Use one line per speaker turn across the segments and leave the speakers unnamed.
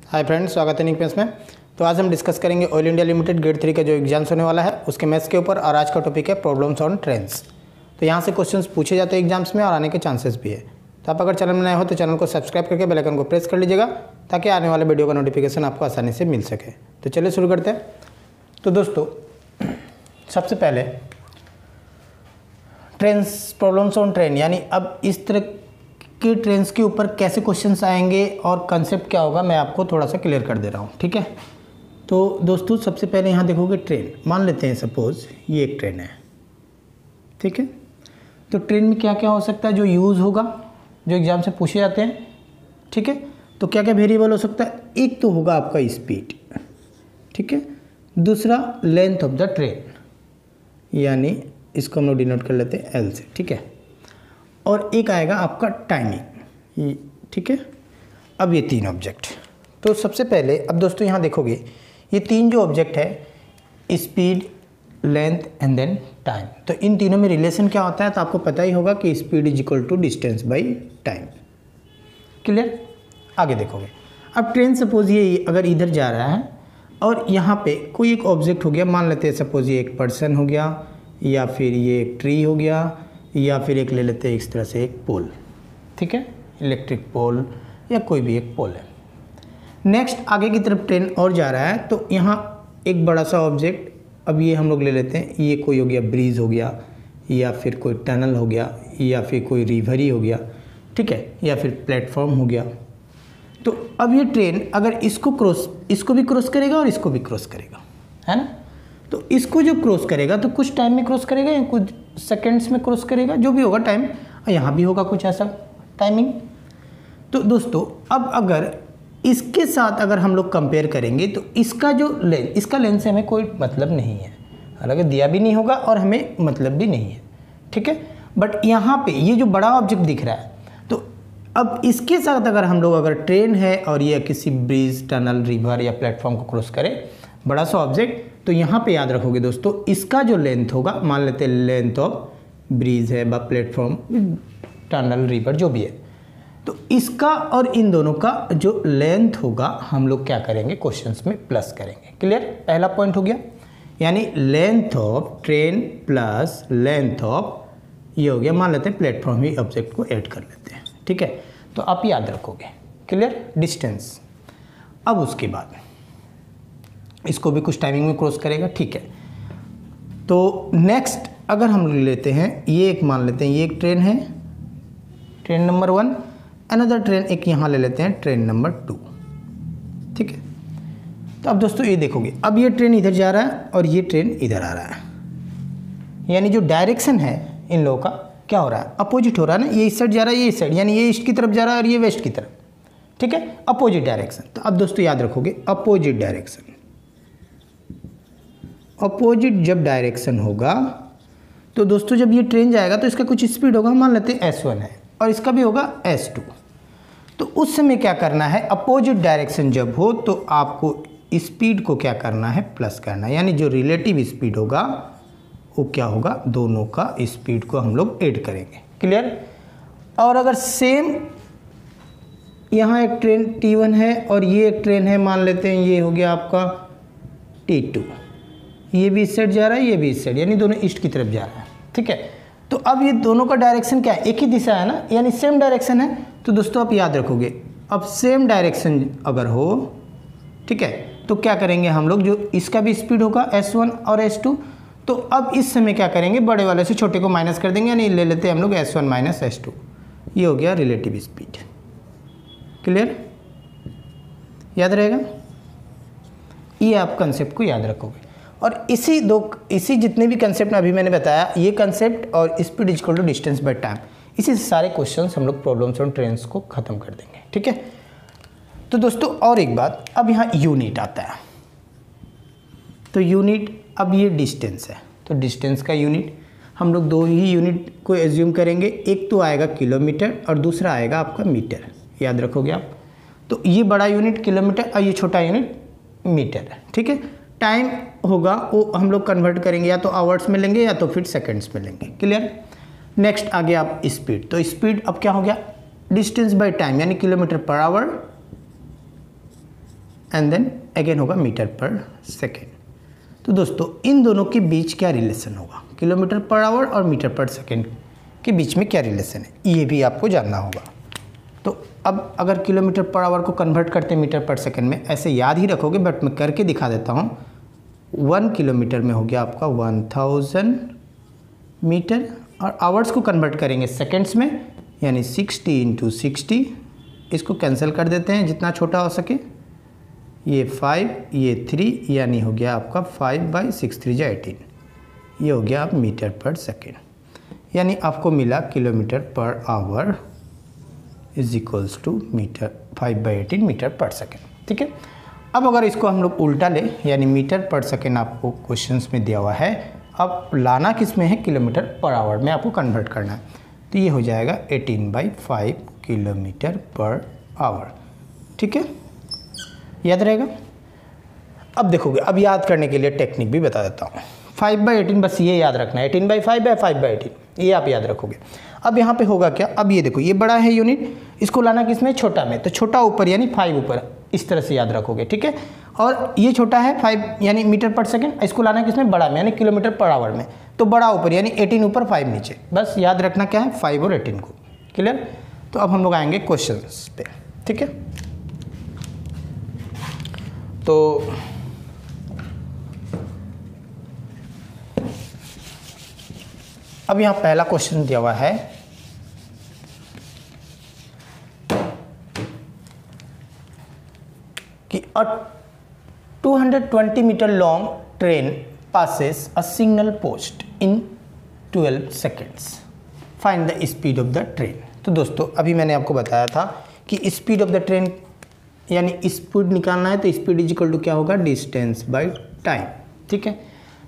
Hi friends, स्वागत है निकपेंस में। तो आज हम डिस्कस करेंगे ऑयल इंडिया लिमिटेड ग्रेड 3 का जो एग्जाम्स होने वाला है उसके मैथ्स के ऊपर, और आज का टॉपिक है प्रॉब्लम्स ऑन ट्रेंड्स। तो यहाँ से क्वेश्चंस पूछे जाते हैं एग्जाम्स में और आने के चांसेस भी है। तो आप अगर चैनल में नए हो तो चैनल को सब्सक्राइब करके बेल आइकन को प्रेस कर लीजिएगा ताकि आने वाले वीडियो का नोटिफिकेशन आपको आसानी से मिल सके। तो चलिए शुरू करते हैं। तो दोस्तों, सबसे पहले ट्रेंड्स, प्रॉब्लम्स ऑन ट्रेंड, यानी अब इस तरह कि ट्रेंड्स के ऊपर कैसे क्वेश्चंस आएंगे और कंसेप्ट क्या होगा मैं आपको थोड़ा सा क्लियर कर दे रहा हूँ। ठीक है, तो दोस्तों सबसे पहले यहाँ देखोगे ट्रेन, मान लेते हैं सपोज ये एक ट्रेन है। ठीक है, तो ट्रेन में क्या क्या हो सकता है जो यूज़ होगा, जो एग्जाम से पूछे जाते हैं। ठीक है, तो क्या क्या वेरिएबल हो सकता है। एक तो होगा आपका स्पीड, ठीक है, दूसरा लेंथ ऑफ द ट्रेन, यानी इसको हम लोग डिनोट कर लेते हैं एल से। ठीक है, और एक आएगा आपका टाइमिंग। ठीक है, अब ये तीन ऑब्जेक्ट। तो सबसे पहले अब दोस्तों यहाँ देखोगे ये तीन जो ऑब्जेक्ट है, speed, length and then time, तो इन तीनों में रिलेशन क्या होता है तो आपको पता ही होगा कि speed is equal to distance by time. Clear, आगे देखोगे। अब ट्रेन सपोज ये अगर इधर जा रहा है और यहाँ पे कोई एक ऑब्जेक्ट हो गया, मान लेते हैं सपोज ये एक पर्सन हो गया, या फिर ये एक ट्री हो गया, या फिर एक ले लेते हैं इस तरह से एक पोल। ठीक है, इलेक्ट्रिक पोल या कोई भी एक पोल है। नेक्स्ट आगे की तरफ ट्रेन और जा रहा है तो यहाँ एक बड़ा सा ऑब्जेक्ट, अब ये हम लोग ले लेते हैं, ये कोई हो गया ब्रिज हो गया, या फिर कोई टनल हो गया, या फिर कोई रिवर ही हो गया। ठीक है, या फिर प्लेटफॉर्म हो गया। तो अब ये ट्रेन अगर इसको भी क्रॉस करेगा और इसको भी क्रॉस करेगा, है ना। तो इसको जो क्रॉस करेगा तो कुछ टाइम में क्रॉस करेगा या कुछ सेकंड्स में क्रॉस करेगा, जो भी होगा टाइम, यहाँ भी होगा कुछ ऐसा टाइमिंग। तो दोस्तों अब अगर इसके साथ अगर हम लोग कंपेयर करेंगे तो इसका जो लेंथ, इसका लेंथ से हमें कोई मतलब नहीं है, हालांकि दिया भी नहीं होगा और हमें मतलब भी नहीं है। ठीक है, बट यहाँ पे ये जो बड़ा ऑब्जेक्ट दिख रहा है, तो अब इसके साथ अगर ट्रेन है और ये किसी ब्रिज, टनल, रिवर या प्लेटफॉर्म को क्रॉस करे, बड़ा सा ऑब्जेक्ट, तो यहाँ पे याद रखोगे दोस्तों इसका जो लेंथ होगा, मान लेते हैं लेंथ ऑफ ब्रिज है, प्लेटफॉर्म, टनल, रिवर जो भी है, तो इसका और इन दोनों का जो लेंथ होगा हम लोग क्या करेंगे, क्वेश्चंस में प्लस करेंगे। क्लियर, पहला पॉइंट हो गया, यानी length of train plus length of ये हो गया, मान लेते हैं प्लेटफॉर्म ही ऑब्जेक्ट को ऐड कर लेते हैं। ठीक है, तो आप याद रखोगे। Clear, distance. अब उसके बाद इसको भी कुछ टाइमिंग में क्रॉस करेगा। ठीक है, तो नेक्स्ट अगर हम लेते हैं ये एक, मान लेते हैं ये एक ट्रेन है, ट्रेन नंबर 1, अनदर ट्रेन एक यहाँ ले लेते हैं, ट्रेन नंबर 2। ठीक है, तो अब दोस्तों ये देखोगे, अब ये ट्रेन इधर जा रहा है और ये ट्रेन इधर आ रहा है, यानी जो डायरेक्शन है इन लोगों का क्या हो रहा है, अपोजिट हो रहा है ना। ये इस साइड जा रहा है, ये इस साइड, यानी ये ईस्ट की तरफ जा रहा है और ये वेस्ट की तरफ। ठीक है, अपोजिट डायरेक्शन। तो अब दोस्तों याद रखोगे अपोजिट डायरेक्शन, अपोजिट जब डायरेक्शन होगा तो दोस्तों जब ये ट्रेन जाएगा तो इसका कुछ स्पीड होगा, मान लेते हैं S1 है और इसका भी होगा S2। तो उस समय क्या करना है, अपोजिट डायरेक्शन जब हो तो आपको स्पीड को क्या करना है, प्लस करना है, यानी जो रिलेटिव स्पीड होगा वो क्या होगा, दोनों का स्पीड को हम लोग ऐड करेंगे। क्लियर। और अगर सेम यहाँ एक ट्रेन T1 है और ये एक ट्रेन है, मान लेते हैं ये हो गया आपका T2, ये भी इस साइड जा रहा है, ये भी इस साइड, यानी दोनों ईस्ट की तरफ जा रहा है। ठीक है, तो अब ये दोनों का डायरेक्शन क्या है, एक ही दिशा है ना, यानी सेम डायरेक्शन है। तो दोस्तों आप याद रखोगे, अब सेम डायरेक्शन अगर हो, ठीक है, तो क्या करेंगे हम लोग, जो इसका भी स्पीड होगा S1 और S2, तो अब इस समय क्या करेंगे, बड़े वाले से छोटे को माइनस कर देंगे, यानी ले लेते हैं हम लोग S1 माइनस S2, ये हो गया रिलेटिव स्पीड। क्लियर, याद रहेगा, ये आप कंसेप्ट को याद रखोगे। और इसी जितने भी कंसेप्ट अभी मैंने बताया, ये कंसेप्ट और speed equal to distance by time, इसी से सारे क्वेश्चंस हम लोग प्रॉब्लम्स ऑन ट्रेन्स को ख़त्म कर देंगे। ठीक है, तो दोस्तों और एक बात, अब यहाँ यूनिट आता है, तो यूनिट, अब ये डिस्टेंस है तो डिस्टेंस का यूनिट हम लोग दो ही यूनिट को एज्यूम करेंगे, एक तो आएगा किलोमीटर और दूसरा आएगा आपका मीटर, याद रखोगे आप। तो ये बड़ा यूनिट किलोमीटर और ये छोटा यूनिट मीटर है। ठीक है, टाइम होगा वो हम लोग कन्वर्ट करेंगे, या तो आवर्स में लेंगे या तो फिर सेकंड्स में लेंगे। क्लियर। नेक्स्ट आगे आप स्पीड, तो स्पीड अब क्या हो गया, डिस्टेंस बाय टाइम, यानी kilometre per hour and then again होगा मीटर पर सेकेंड। तो दोस्तों इन दोनों के बीच क्या रिलेशन होगा, किलोमीटर पर आवर और मीटर पर सेकेंड के बीच में क्या रिलेशन है, ये भी आपको जानना होगा। तो अब अगर किलोमीटर पर आवर को कन्वर्ट करते हैं मीटर पर सेकेंड में, ऐसे याद ही रखोगे बट मैं करके दिखा देता हूँ। 1 किलोमीटर में हो गया आपका 1000 मीटर, और आवर्स को कन्वर्ट करेंगे सेकेंड्स में, यानी 60 × 60। इसको कैंसिल कर देते हैं जितना छोटा हो सके, ये 5 ये 3, यानी हो गया आपका 5/6 3 × 18, ये हो गया आप मीटर पर सेकेंड। यानी आपको मिला kilometre per hour is equals to metre 5/18 metre per second. ठीक है, अब अगर इसको हम लोग उल्टा ले, यानी मीटर पर सेकेंड आपको क्वेश्चंस में दिया हुआ है, अब लाना किस में है, किलोमीटर पर आवर में आपको कन्वर्ट करना है। तो ये हो जाएगा 18/5 किलोमीटर पर आवर। ठीक है, याद रहेगा। अब देखोगे, अब याद करने के लिए टेक्निक भी बता देता हूँ। 5/18 बस ये याद रखना है, 18/5 है 5/18, ये आप याद रखोगे। अब यहाँ पे होगा क्या, अब ये देखो ये बड़ा है यूनिट, इसको लाना किस में, छोटा में, तो छोटा ऊपर यानी 5 ऊपर, इस तरह से याद रखोगे। ठीक है, और ये छोटा है 5 यानी मीटर पर सेकेंड, इसको लाना किस में, बड़ा में यानी किलोमीटर पर आवर में, तो बड़ा ऊपर यानी 18 ऊपर 5 नीचे, बस याद रखना क्या है, 5 और 18 को। क्लियर। तो अब हम लोग आएंगे क्वेश्चंस पे। ठीक है, तो अब यहाँ पहला क्वेश्चन दिया हुआ है कि a 220 metre long train passes a signal post in 12 seconds. Find the speed of the train. तो दोस्तों अभी मैंने आपको बताया था कि स्पीड ऑफ द ट्रेन यानी स्पीड निकालना है, तो स्पीड इज इक्वल टू क्या होगा, डिस्टेंस बाय टाइम। ठीक है,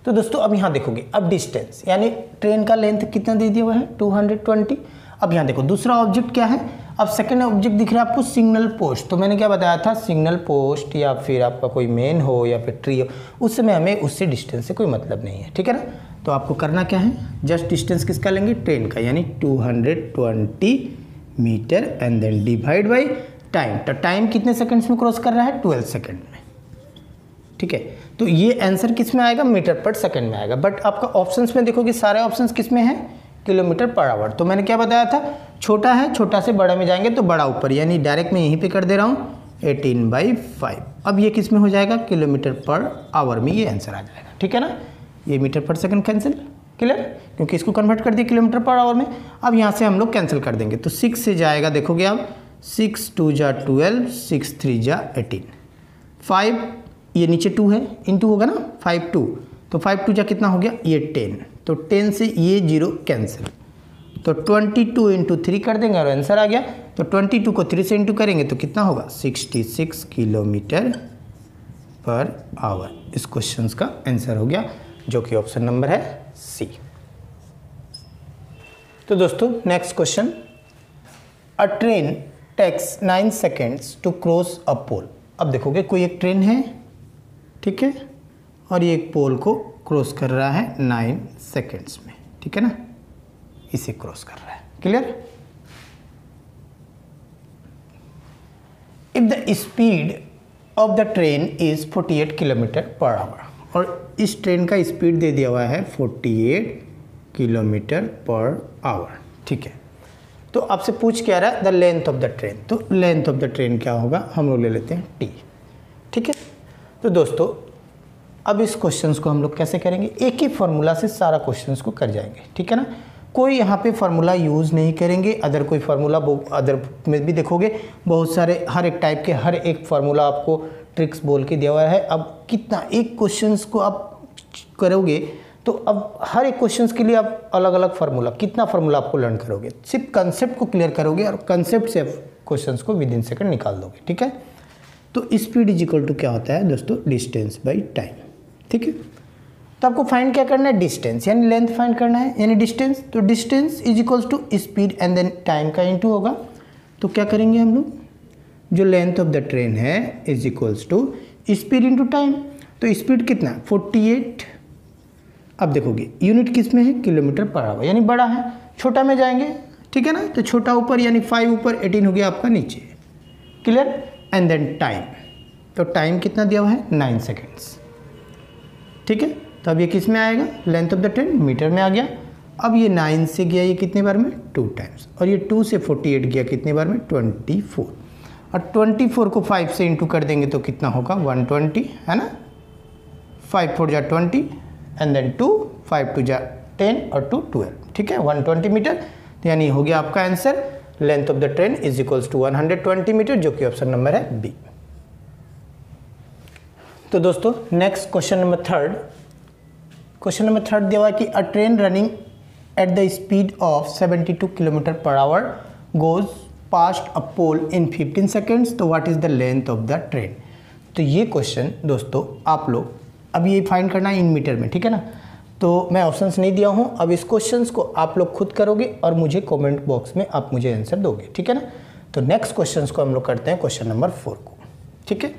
तो दोस्तों अब यहाँ देखोगे, अब डिस्टेंस यानी ट्रेन का लेंथ कितना दे दिया हुआ है, 220। अब यहाँ देखो दूसरा ऑब्जेक्ट क्या है, अब सेकंड ऑब्जेक्ट दिख रहा है आपको सिग्नल पोस्ट। तो मैंने क्या बताया था, सिग्नल पोस्ट या फिर आपका कोई मेन हो या फिर ट्री हो, उस समय हमें उससे डिस्टेंस से कोई मतलब नहीं है। ठीक है ना, तो आपको करना क्या है, जस्ट डिस्टेंस किसका लेंगे, ट्रेन का, यानी 220 metre and then divide by time. तो टाइम कितने सेकंड्स में क्रॉस कर रहा है, 12 सेकंड में। ठीक है, तो ये आंसर किस में आएगा, मीटर पर सेकंड में आएगा। बट आपका ऑप्शंस में देखोगे सारे ऑप्शंस किस में है, किलोमीटर पर आवर। तो मैंने क्या बताया था, छोटा है, छोटा से बड़ा में जाएंगे तो बड़ा ऊपर, यानी डायरेक्ट मैं यहीं पे कर दे रहा हूँ 18/5। अब ये किस में हो जाएगा, किलोमीटर पर आवर में ये आंसर आ जाएगा। ठीक है ना, ये मीटर पर सेकंड कैंसिल, क्लियर, क्योंकि इसको कन्वर्ट कर दिया किलोमीटर पर आवर में। अब यहाँ से हम लोग कैंसिल कर देंगे, तो 6 से जाएगा, देखोगे आप 6 2 जा 12, 6 3 जा 18, 5 ये नीचे 2 है, इंटू होगा ना 5 2, तो 5 2 जा कितना हो गया, ये 10, तो 10 से ये 0 कैंसिल, तो 22 × 3 कर देंगे और आंसर आ गया। तो 22 को 3 से इंटू करेंगे तो कितना होगा, 66 किलोमीटर पर आवर। इस क्वेश्चन का आंसर हो गया, जो कि ऑप्शन नंबर है सी। तो दोस्तों next question, a train takes 9 seconds to cross a pole. अब देखोगे कोई एक ट्रेन है, ठीक है, और ये एक पोल को क्रॉस कर रहा है 9 सेकेंड्स में। ठीक है ना, इसे क्रॉस कर रहा है, clear. If the speed of the train is 48 kilometre per our, और इस ट्रेन का स्पीड दे दिया हुआ है 48 किलोमीटर पर आवर। ठीक है, तो आपसे पूछ क्या रहा है, the length of the train. तो लेंथ ऑफ द ट्रेन क्या होगा, हम लोग ले लेते हैं टी। ठीक है, तो दोस्तों अब इस क्वेश्चंस को हम लोग कैसे करेंगे, एक ही फार्मूला से सारा क्वेश्चंस को कर जाएंगे। ठीक है ना, कोई यहाँ पे फार्मूला यूज़ नहीं करेंगे, अदर कोई फार्मूला अदर में भी देखोगे बहुत सारे, हर एक टाइप के हर एक फार्मूला आपको ट्रिक्स बोल के दिया हुआ है। अब कितना एक क्वेश्चंस को आप करोगे तो अब हर एक क्वेश्चंस के लिए आप अलग अलग फार्मूला, कितना फार्मूला आपको लर्न करोगे, सिर्फ कंसेप्ट को क्लियर करोगे और कंसेप्ट से क्वेश्चंस को विद इन सेकंड निकाल दोगे। ठीक है, तो स्पीड इज इक्वल टू क्या होता है दोस्तों, डिस्टेंस बाई टाइम। ठीक है, तो आपको फाइंड क्या करना है, डिस्टेंस यानी लेंथ फाइंड करना है, यानी डिस्टेंस। तो distance is equals to speed and then time का इनटू होगा। तो क्या करेंगे हम लोग, जो लेंथ ऑफ द ट्रेन है is equals to speed into time. तो स्पीड कितना, 48। अब देखोगे यूनिट किस में है, किलोमीटर पर आवर, यानी बड़ा है, छोटा में जाएंगे। ठीक है ना, तो छोटा ऊपर यानी 5 ऊपर, 18 हो गया आपका नीचे, क्लियर। एंड देन टाइम, तो टाइम कितना दिया हुआ है 9 सेकेंड्स। ठीक है, तो अब ये किस में आएगा, length of the train metre में आ गया। अब ये 9 से गया ये कितने बार में 2 टाइम्स, और ये 2 से 48 गया कितने बार में 24, और 24 को 5 से इंटू कर देंगे तो कितना होगा 120, है ना। 5 4 जा 20 एंड देन 2, 5 2 जा 10 और 2 12, ठीक है 120 मीटर। तो यानी हो गया आपका answer length of the train is equals to 120 metre, जो कि ऑप्शन नंबर है बी। तो दोस्तों next question number third, question number third दिया हुआ है कि a train running at the speed of 72 kilometre per hour goes past a pole in 15 seconds, तो what is the length of the train. तो ये question दोस्तों आप लोग अब ये फाइंड करना है इन मीटर में, ठीक है ना। तो मैं ऑप्शंस नहीं दिया हूँ, अब इस क्वेश्चंस को आप लोग खुद करोगे और मुझे कमेंट बॉक्स में आप मुझे आंसर दोगे, ठीक है ना। तो नेक्स्ट क्वेश्चंस को हम लोग करते हैं क्वेश्चन नंबर 4 को, ठीक है।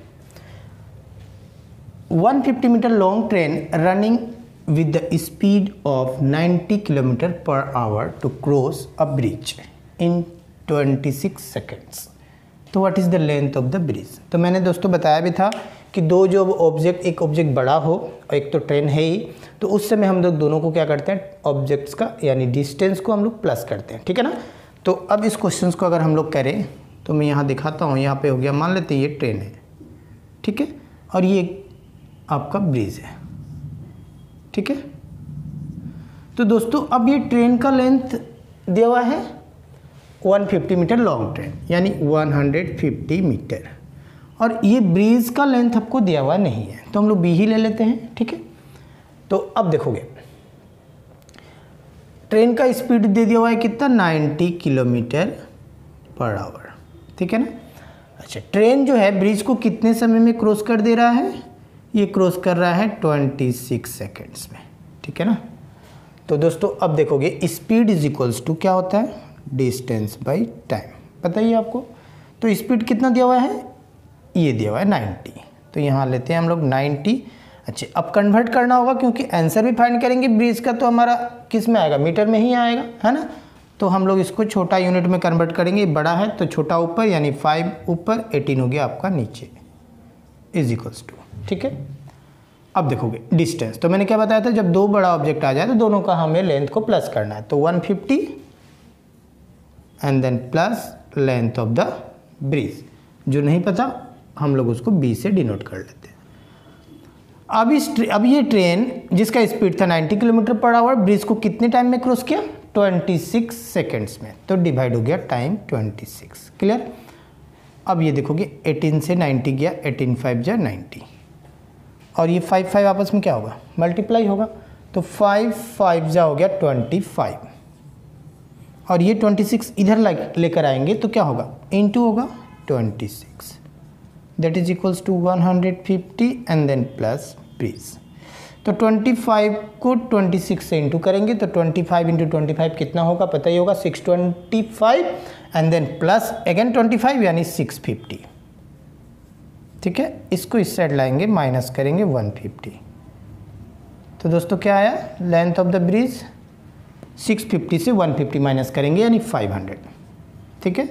150 metre long train running with the speed of 90 km per hour to cross a bridge in 26 seconds, तो what is the length of the bridge। तो मैंने दोस्तों बताया भी था कि दो जो ऑब्जेक्ट, एक ऑब्जेक्ट बड़ा हो और एक तो ट्रेन है ही, तो उस समय हम लोग दोनों को क्या करते हैं, ऑब्जेक्ट्स का यानी डिस्टेंस को हम लोग प्लस करते हैं, ठीक है ना। तो अब इस क्वेश्चन को अगर हम लोग करें तो मैं यहाँ दिखाता हूँ, यहाँ पे हो गया, मान लेते हैं ये ट्रेन है, ठीक है, और ये आपका ब्रिज है, ठीक है। तो दोस्तों अब ये ट्रेन का लेंथ दिया हुआ है 150 मीटर लॉन्ग ट्रेन, यानी 150 मीटर, और ये ब्रिज का लेंथ आपको दिया हुआ नहीं है, तो हम लोग बी ही ले लेते हैं, ठीक है। तो अब देखोगे ट्रेन का स्पीड दे दिया हुआ है कितना 90 किलोमीटर पर आवर, ठीक है ना। अच्छा, ट्रेन जो है ब्रिज को कितने समय में क्रॉस कर दे रहा है, ये क्रॉस कर रहा है 26 सेकेंड्स में, ठीक है ना। तो दोस्तों अब देखोगे स्पीड इज इक्वल्स टू क्या होता है, डिस्टेंस बाय टाइम, पता ही आपको। तो स्पीड कितना दिया हुआ है, ये दिया हुआ है 90, तो यहाँ लेते हैं हम लोग 90। अच्छा, अब कन्वर्ट करना होगा क्योंकि आंसर भी फाइंड करेंगे ब्रिज का, तो हमारा किस में आएगा, मीटर में ही आएगा, है ना। तो हम लोग इसको छोटा यूनिट में कन्वर्ट करेंगे, बड़ा है तो छोटा ऊपर, यानी 5 ऊपर 18 हो गया आपका नीचे, इज इक्वल्स टू, ठीक है। अब देखोगे डिस्टेंस, तो मैंने क्या बताया था, जब दो बड़ा ऑब्जेक्ट आ जाए तो दोनों का हमें लेंथ को प्लस करना है, तो 150 and then plus length of the bridge, जो नहीं पता हम लोग उसको बी से डिनोट कर लेते हैं। अब ये ट्रेन जिसका स्पीड था 90 किलोमीटर पर आवर, ब्रिज को कितने टाइम में क्रॉस किया, 26 सेकेंड्स में, तो डिवाइड हो गया टाइम 26, क्लियर। अब ये देखोगे 18 से 90 गया, 18 5 जा 90, और ये 5 5 आपस में क्या होगा, मल्टीप्लाई होगा, तो 5 5 जा हो गया 25, और ये 26 इधर लेकर आएंगे तो क्या होगा, इनटू होगा 26, that is equals to 150 and then plus bridge. तो 25 को 26 से इंटू करेंगे तो 25 इंटू 25 कितना होगा, पता ही होगा 625 एंड देन प्लस अगेन 25 यानी 650, ठीक है। इसको इस साइड लाएंगे, माइनस करेंगे 150, तो दोस्तों क्या आया, लेंथ ऑफ द ब्रिज 650 से 150 माइनस करेंगे यानी 500, ठीक है।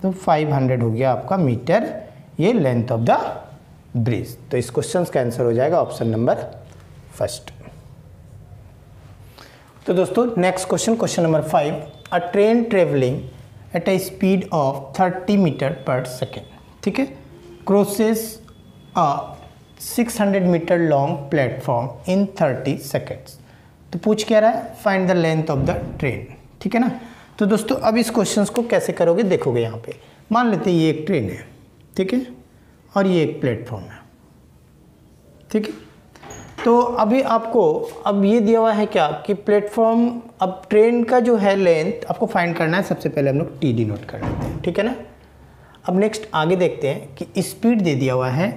तो 500 हो गया आपका मीटर, ये लेंथ ऑफ द ब्रिज। तो इस क्वेश्चन का आंसर हो जाएगा ऑप्शन नंबर फर्स्ट। तो दोस्तों next question, question number 5, a train travelling at a speed of 30 metre per second, ठीक है, crosses a 600 metre long platform in 30 seconds. तो पूछ क्या रहा है, find the length of the train, ठीक है ना। तो दोस्तों अब इस क्वेश्चंस को कैसे करोगे, देखोगे यहाँ पे मान लेते हैं ये एक ट्रेन है, ठीक है, और ये एक प्लेटफॉर्म है, ठीक है। तो अभी आपको अब ये दिया हुआ है क्या कि प्लेटफॉर्म, अब ट्रेन का जो है लेंथ आपको फाइंड करना है, सबसे पहले हम लोग टी डी नोट कर लेते हैं, ठीक है ना। अब नेक्स्ट आगे देखते हैं कि स्पीड दे दिया हुआ है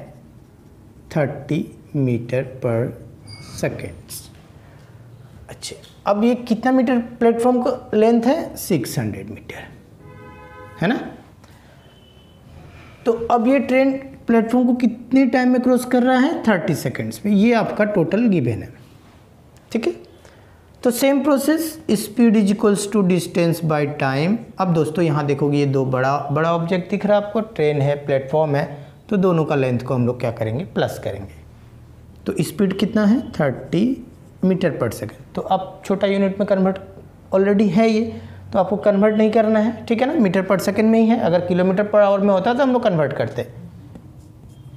30 मीटर पर सेकेंड्स। अच्छा, अब ये कितना मीटर प्लेटफॉर्म का लेंथ है, 600 मीटर, है ना। तो अब ये ट्रेन प्लेटफॉर्म को कितने टाइम में क्रॉस कर रहा है, 30 सेकेंड्स में, ये आपका टोटल गिवन है, ठीक है। तो same process, speed is equals to distance by time. अब दोस्तों यहाँ देखोगे ये दो बड़ा ऑब्जेक्ट दिख रहा है आपको, ट्रेन है, प्लेटफॉर्म है, तो दोनों का लेंथ को हम लोग क्या करेंगे, प्लस करेंगे। तो स्पीड कितना है 30 मीटर पर सेकेंड। तो अब छोटा यूनिट में कन्वर्ट ऑलरेडी है ये, तो आपको कन्वर्ट नहीं करना है, ठीक है ना, मीटर पर सेकेंड में ही है। अगर किलोमीटर पर आवर में होता तो हम लोग कन्वर्ट करते।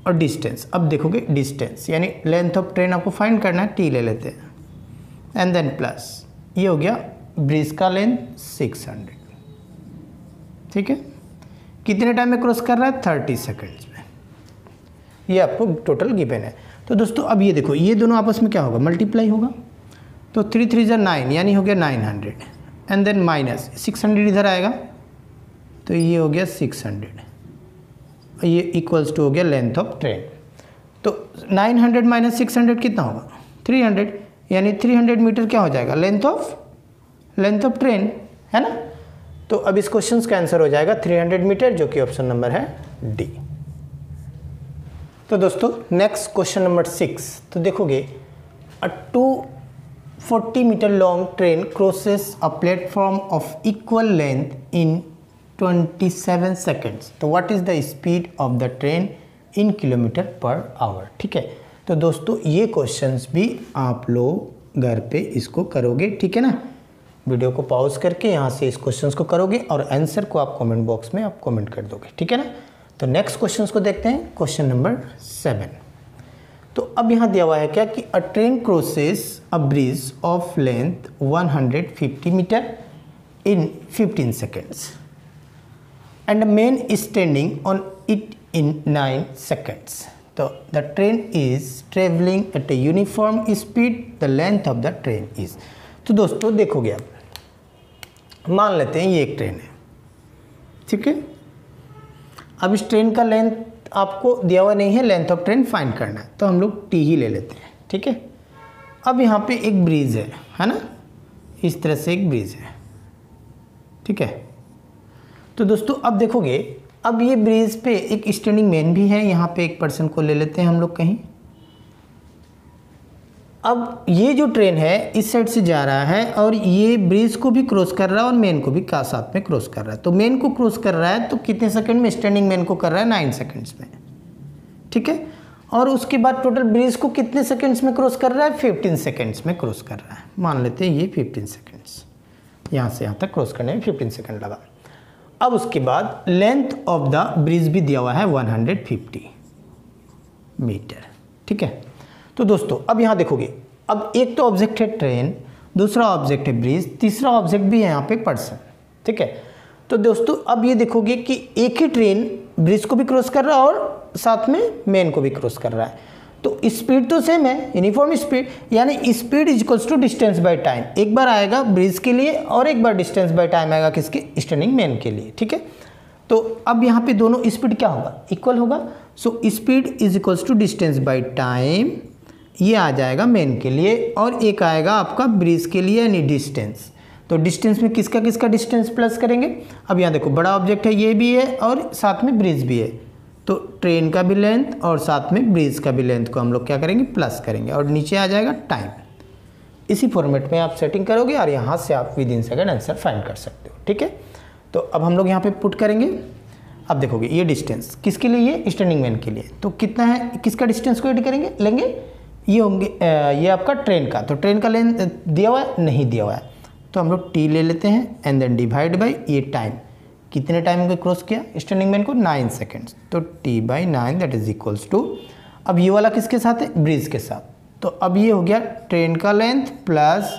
और डिस्टेंस, अब देखोगे डिस्टेंस यानी लेंथ ऑफ ट्रेन आपको फाइंड करना है, टी ले लेते हैं, एंड देन प्लस ये हो गया ब्रिज का लेंथ 600, ठीक है। कितने टाइम में क्रॉस कर रहा है, 30 सेकेंड्स में। ये आपको टोटल गिवन है। तो दोस्तों अब ये देखो, ये दोनों आपस में क्या होगा, मल्टीप्लाई होगा। तो 3 3 जा 9 यानी हो गया 900, एंड देन माइनस 600 इधर आएगा, तो ये हो गया 600, ये इक्वल्स टू हो गया लेंथ ऑफ ट्रेन। तो 900 माइनस 600 कितना होगा, 300, यानी 300 मीटर क्या हो जाएगा, लेंथ ऑफ ट्रेन, है ना। तो अब इस क्वेश्चन का आंसर हो जाएगा 300 मीटर, जो कि ऑप्शन नंबर है डी। तो दोस्तों नेक्स्ट क्वेश्चन नंबर 6, तो देखोगे a 240 metre long train crosses a platform of equal length in 27 seconds. तो what is the speed of the train in kilometre per hour, ठीक है। तो दोस्तों ये क्वेश्चंस भी आप लोग घर पे इसको करोगे, ठीक है ना। वीडियो को पॉज करके यहाँ से इस क्वेश्चंस को करोगे और आंसर को आप कमेंट बॉक्स में आप कमेंट कर दोगे, ठीक है ना। तो नेक्स्ट क्वेश्चंस को देखते हैं, क्वेश्चन नंबर 7। तो अब यहाँ दिया हुआ है क्या कि a train crosses a bridge of length 150 metre in 15 seconds and a man is standing on it in 9 seconds. So the train is traveling at a uniform speed. The length of the train is. तो दोस्तों देखोगे आप, मान लेते हैं ये एक train है, ठीक है। अब इस ट्रेन का लेंथ आपको दिया हुआ नहीं है, लेंथ ऑफ ट्रेन फाइंड करना है, तो हम लोग टी ही ले लेते हैं, ठीक है। अब यहाँ पे एक ब्रिज है ना, इस तरह से एक ब्रिज है, ठीक है। तो दोस्तों अब देखोगे, अब ये ब्रिज पे एक स्टैंडिंग मैन भी है, यहाँ पे एक पर्सन को ले लेते हैं हम लोग कहीं। अब ये जो ट्रेन है इस साइड से जा रहा है और ये ब्रिज को भी क्रॉस कर रहा है और मैन को भी का साथ में क्रॉस कर रहा है। तो मैन को क्रॉस कर रहा है तो कितने सेकंड में, स्टैंडिंग मैन को कर रहा है 9 सेकंड्स में, ठीक है। और उसके बाद टोटल ब्रिज को कितने सेकंड्स में क्रॉस कर रहा है, 15 सेकंड्स में क्रॉस कर रहा है। मान लेते हैं ये 15 सेकंड्स, यहाँ से यहाँ तक क्रॉस करने में 15 सेकंड लगा। अब उसके बाद लेंथ ऑफ द ब्रिज भी दिया हुआ है 150 मीटर, ठीक है। तो दोस्तों अब यहाँ देखोगे, अब एक तो ऑब्जेक्ट है ट्रेन, दूसरा ऑब्जेक्ट है ब्रिज, तीसरा ऑब्जेक्ट भी है यहाँ पे पर्सन, ठीक है। तो दोस्तों अब ये देखोगे कि एक ही ट्रेन ब्रिज को भी क्रॉस कर रहा है और साथ में मैन को भी क्रॉस कर रहा है। तो स्पीड तो सेम है, यूनिफॉर्म स्पीड, यानी speed is equals to distance by time. एक बार आएगा ब्रिज के लिए और एक बार डिस्टेंस बाय टाइम आएगा किसके, स्टैंडिंग मैन के लिए, ठीक है। तो अब यहाँ पे दोनों स्पीड क्या होगा, इक्वल होगा। So speed is equals to distance by time, ये आ जाएगा मैन के लिए और एक आएगा आपका ब्रिज के लिए, यानी डिस्टेंस। तो डिस्टेंस में किसका किसका डिस्टेंस प्लस करेंगे। अब यहाँ देखो बड़ा ऑब्जेक्ट है, ये भी है और साथ में ब्रिज भी है, तो ट्रेन का भी लेंथ और साथ में ब्रिज का भी लेंथ को हम लोग क्या करेंगे, प्लस करेंगे और नीचे आ जाएगा टाइम। इसी फॉर्मेट में आप सेटिंग करोगे और यहाँ से आप with in second answer find कर सकते हो, ठीक है। तो अब हम लोग यहाँ पे पुट करेंगे। अब देखोगे ये डिस्टेंस किसके लिए, ये स्टैंडिंग मैन के लिए। तो कितना है, किसका डिस्टेंस को ऐड करेंगे, लेंगे ये होंगे ये आपका ट्रेन का। तो ट्रेन का लेंथ दिया हुआ है, नहीं दिया हुआ है, तो हम लोग टी ले लेते हैं एंड देन डिवाइड बाई ये टाइम। कितने टाइम में क्रॉस किया स्टैंडिंग मैन को, 9 सेकेंड्स। तो T by 9 that is equals to, अब ये वाला किसके साथ है, ब्रिज के साथ। तो अब ये हो गया ट्रेन का लेंथ प्लस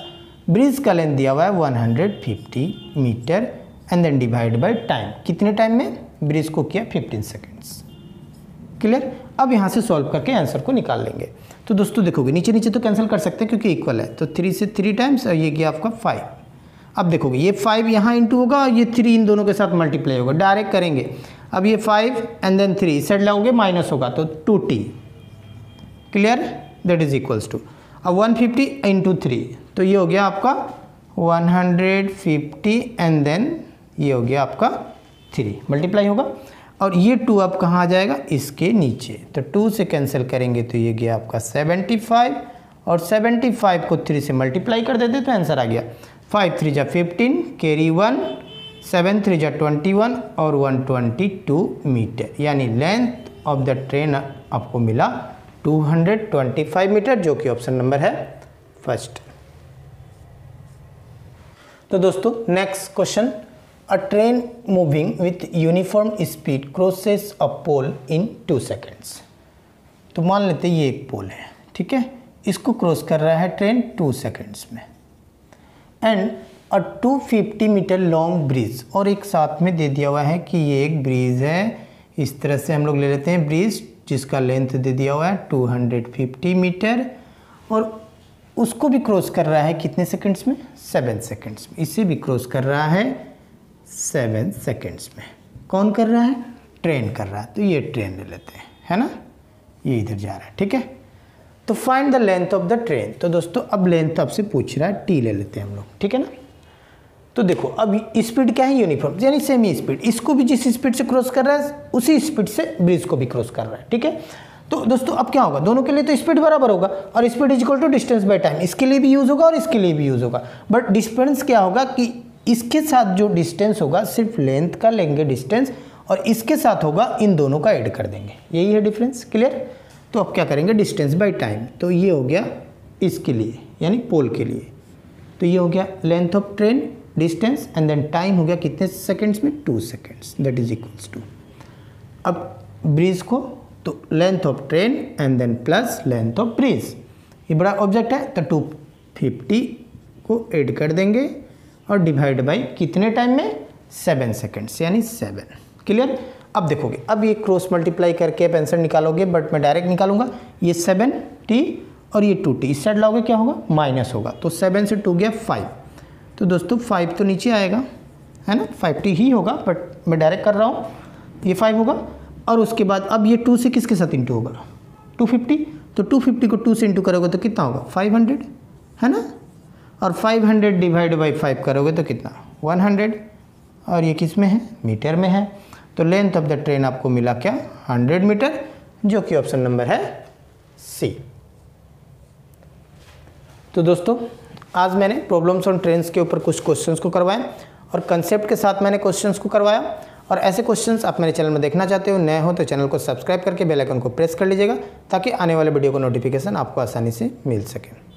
ब्रिज का लेंथ दिया हुआ है 150 metre and then divide by time. कितने टाइम में, ब्रिज को किया 15 सेकेंड्स। क्लियर। अब यहाँ से सॉल्व करके आंसर को निकाल लेंगे। तो दोस्तों देखोगे नीचे नीचे तो कैंसिल कर सकते हैं क्योंकि इक्वल है, तो 3 से 3 टाइम्स और ये गया आपका 5। अब देखोगे ये 5 यहाँ इंटू होगा और ये 3 इन दोनों के साथ मल्टीप्लाई होगा, डायरेक्ट करेंगे। अब ये 5 एंड देन 3 सेट लगाओगे माइनस होगा तो 2t। Clear, that is equals to, अब 150 इंटू 3 तो ये हो गया आपका 150 एंड देन ये हो गया आपका 3 मल्टीप्लाई होगा और ये 2 अब कहाँ आ जाएगा, इसके नीचे। तो 2 से कैंसिल करेंगे तो ये गया आपका 75 और 75 को 3 से मल्टीप्लाई कर देते तो आंसर आ गया 5 3 जा 15, कैरी 1, 7 3 जा 21 और 122 मीटर, यानी लेंथ ऑफ द ट्रेन आपको मिला 225 मीटर, जो कि ऑप्शन नंबर है फर्स्ट। तो दोस्तों next question, a train moving with uniform speed crosses a pole in 2 seconds. तो मान लेते हैं ये एक पोल है, ठीक है, इसको क्रॉस कर रहा है ट्रेन 2 सेकेंड्स में, and a 250 metre long bridge, और एक साथ में दे दिया हुआ है कि ये एक ब्रिज है, इस तरह से हम लोग ले लेते हैं ब्रिज जिसका लेंथ दे दिया हुआ है 250 मीटर, और उसको भी क्रॉस कर रहा है कितने सेकंड्स में, 7 सेकंड्स में, इसे भी क्रॉस कर रहा है 7 सेकंड्स में। कौन कर रहा है, ट्रेन कर रहा है, तो ये ट्रेन ले लेते हैं, है ना, ये इधर जा रहा है, ठीक है। तो find the length of the train. तो दोस्तों अब लेंथ आपसे पूछ रहा है, टी ले लेते हैं हम लोग, ठीक है ना। तो देखो अब स्पीड क्या है, यूनिफॉर्म, यानी सेम ही स्पीड, इसको भी जिस स्पीड से क्रॉस कर रहा है उसी स्पीड से ब्रिज को भी क्रॉस कर रहा है, ठीक है। तो दोस्तों अब क्या होगा, दोनों के लिए तो स्पीड बराबर होगा, और speed is equal to distance by time, इसके लिए भी यूज होगा और इसके लिए भी यूज होगा, बट डिफरेंस क्या होगा कि इसके साथ जो डिस्टेंस होगा सिर्फ लेंथ का लेंगे डिस्टेंस, और इसके साथ होगा इन दोनों का ऐड कर देंगे, यही है डिफरेंस, क्लियर। तो अब क्या करेंगे, डिस्टेंस बाय टाइम, तो ये हो गया इसके लिए यानी पोल के लिए, तो ये हो गया length of train, distance, and then time हो गया कितने सेकंड्स में, 2 seconds, that is equals to, अब ब्रिज को तो length of train and then plus length of bridge, ये बड़ा ऑब्जेक्ट है तो 250 को ऐड कर देंगे और डिवाइड बाई कितने टाइम में, 7 सेकंड्स, यानी 7, क्लियर। अब देखोगे, अब ये क्रॉस मल्टीप्लाई करके आप आंसर निकालोगे, बट मैं डायरेक्ट निकालूंगा, ये 7t और ये 2t इस साइड लाओगे क्या होगा, माइनस होगा, तो 7 से 2 गया 5, तो दोस्तों 5 तो नीचे आएगा, है ना, 5t ही होगा, बट मैं डायरेक्ट कर रहा हूँ, ये 5 होगा, और उसके बाद अब ये 2 से किसके साथ इंटू होगा, 250, तो 250 को 2 से इंटू करोगे तो कितना होगा, 500, है ना, और 500 डिवाइड बाई 5 करोगे तो कितना, 100, और ये किस में है, मीटर में है, तो लेंथ ऑफ द ट्रेन आपको मिला क्या, 100 मीटर, जो कि ऑप्शन नंबर है सी। तो दोस्तों आज मैंने प्रॉब्लम्स ऑन ट्रेन्स के ऊपर कुछ क्वेश्चंस को करवाया, और कंसेप्ट के साथ मैंने क्वेश्चंस को करवाया, और ऐसे क्वेश्चंस आप मेरे चैनल में देखना चाहते हो, नए हो तो चैनल को सब्सक्राइब करके बेल आइकन को प्रेस कर लीजिएगा, ताकि आने वाले वीडियो का नोटिफिकेशन आपको आसानी से मिल सके।